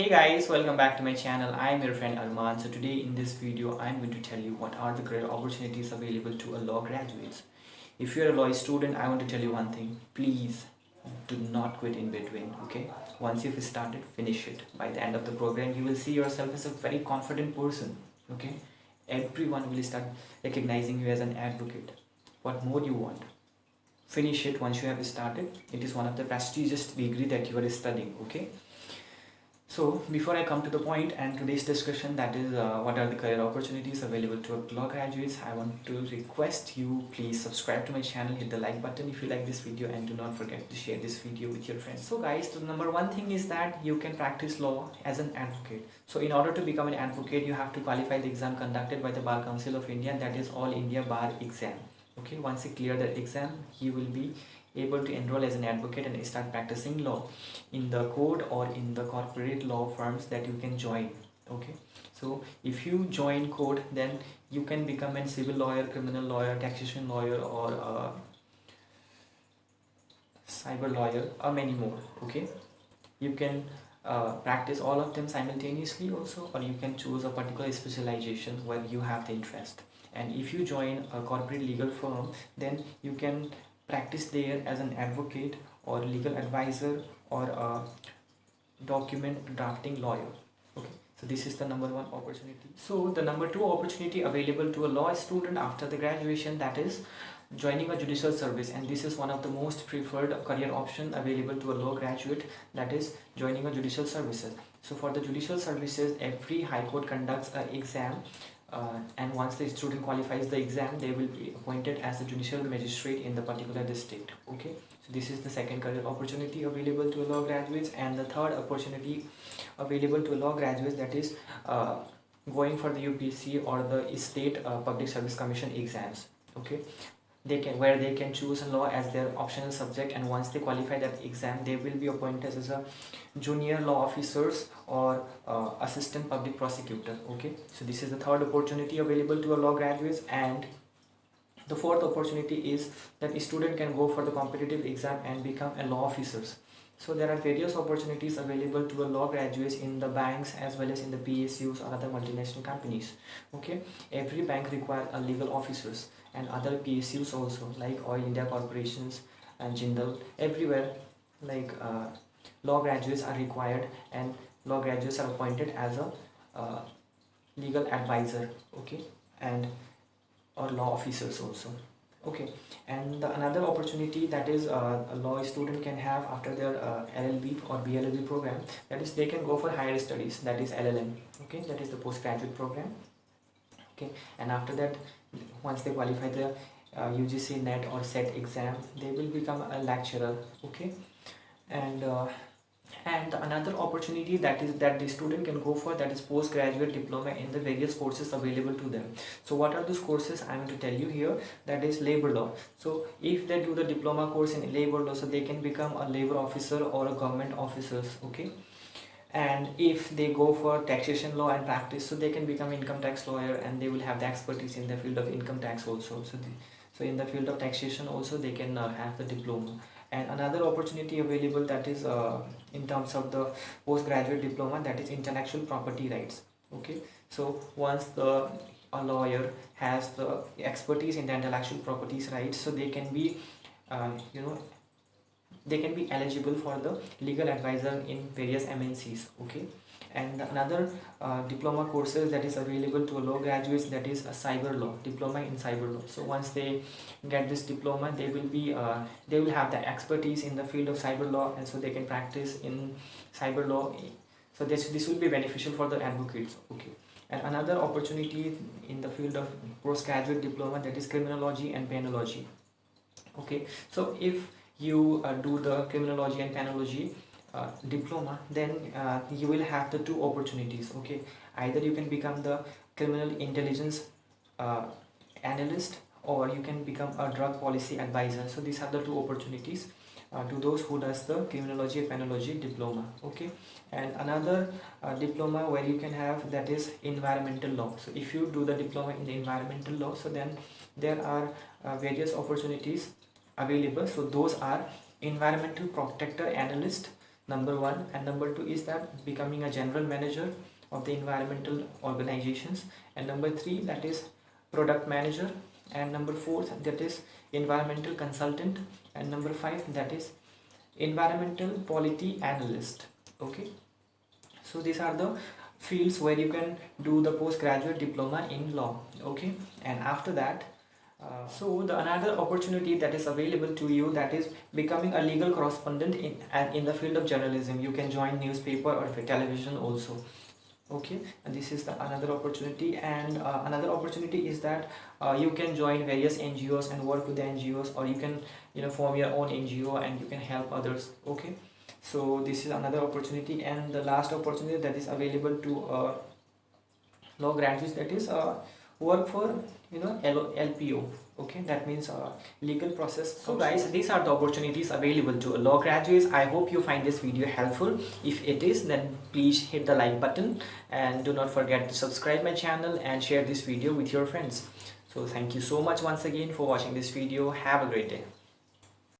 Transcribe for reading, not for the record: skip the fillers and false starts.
Hey guys, welcome back to my channel. I am your friend Arman. So today in this video I am going to tell you what are the career opportunities available to a law graduates. If you are a law student, I want to tell you one thing. Please do not quit in between, okay? Once you've started, finish it. By the end of the program, you will see yourself as a very confident person, okay? Everyone will start recognizing you as an advocate. What more you want? Finish it once you have started. It is one of the prestigious degree that you are studying, okay? So before I come to the point and today's discussion, that is what are the career opportunities available to law graduates, I want to request you please subscribe to my channel, hit the like button if you like this video, and do not forget to share this video with your friends. So guys, the number one thing is that you can practice law as an advocate. So in order to become an advocate, you have to qualify the exam conducted by the Bar Council of India, that is All India Bar Exam. Okay, once you clear the exam, you will be able to enroll as an advocate and start practicing law in the court or in the corporate law firms that you can join. Okay, so if you join court, then you can become a civil lawyer, criminal lawyer, taxation lawyer, or a cyber lawyer, or many more. Okay, you can practice all of them simultaneously also, or you can choose a particular specialization where you have the interest. And if you join a corporate legal firm, then you can practice there as an advocate or legal advisor or a document drafting lawyer. Okay, so this is the number one opportunity. So the number two opportunity available to a law student after the graduation, that is joining a judicial service, and this is one of the most preferred career option available to a law graduate, that is joining a judicial services. So for the judicial services, every high court conducts an exam, and once the student qualifies the exam, they will be appointed as a judicial magistrate in the particular district. Okay, so this is the second career opportunity available to law graduates. And the third opportunity available to law graduates, that is going for the UPSC or the state public service commission exams. Okay, where they can choose law as their optional subject, and once they qualify that exam, they will be appointed as a junior law officers or assistant public prosecutor. Okay, so this is the third opportunity available to a law graduates. And the fourth opportunity is that a student can go for the competitive exam and become a law officers. So there are various opportunities available to a law graduates in the banks as well as in the PSUs or other multinational companies. Okay, every bank require a legal officers, and other PSUs also, like Oil India Corporations and Jindal, everywhere, like law graduates are required, and law graduates are appointed as a legal advisor. Okay, and or law officers also. Okay, and another opportunity that is a law student can have after their LLB or BLLB program, that is they can go for higher studies, that is LLM. Okay, that is the postgraduate program. Okay, and after that, once they qualify the UGC NET or SET exam, they will become a lecturer. Okay, and another opportunity that the student can go for, that is postgraduate diploma in the various courses available to them. So what are those courses? I am going to tell you here. That is labor law. So if they do the diploma course in labor law, so they can become a labor officer or a government officers. Okay, and if they go for taxation law and practice, so they can become income tax lawyer, and they will have the expertise in the field of income tax also. So in the field of taxation also, they can have the diploma. And another opportunity available, that is in terms of the postgraduate diploma, that is intellectual property rights. Okay, so once a lawyer has the expertise in the intellectual properties rights, so they can be you know they can be eligible for the legal advisor in various MNCs. Okay, and another diploma courses that is available to law graduates, that is a cyber law, diploma in cyber law. So once they get this diploma, they will have the expertise in the field of cyber law, and so they can practice in cyber law. So this will be beneficial for the advocates. Okay, and another opportunity in the field of postgraduate diploma, that is criminology and penology. Okay, so if you do the criminology and penology diploma, then you will have the two opportunities. Okay, either you can become the criminal intelligence analyst, or you can become a drug policy advisor. So these are the two opportunities to those who does the criminology and penology diploma. Okay, and another diploma where you can have, that is environmental law. So if you do the diploma in the environmental law, so then there are various opportunities available. So those are environmental protector analyst, number one, and number two is that becoming a general manager of the environmental organizations, and number three, that is product manager, and number four, that is environmental consultant, and number five, that is environmental quality analyst. Okay, so these are the fields where you can do the postgraduate diploma in law. Okay, and after that, so the another opportunity that is available to you, that is becoming a legal correspondent in the field of journalism. You can join newspaper or television also. Okay, and this is the another opportunity, and another opportunity is that you can join various NGOs and work with the NGOs, or you can form your own NGO and you can help others. Okay, so this is another opportunity, and the last opportunity that is available to law graduates, that is work for LPO. Okay, that means legal process. So guys, these are the opportunities available to law graduates. I hope you find this video helpful. If it is, then please hit the like button, and do not forget to subscribe my channel and share this video with your friends. So thank you so much once again for watching this video. Have a great day.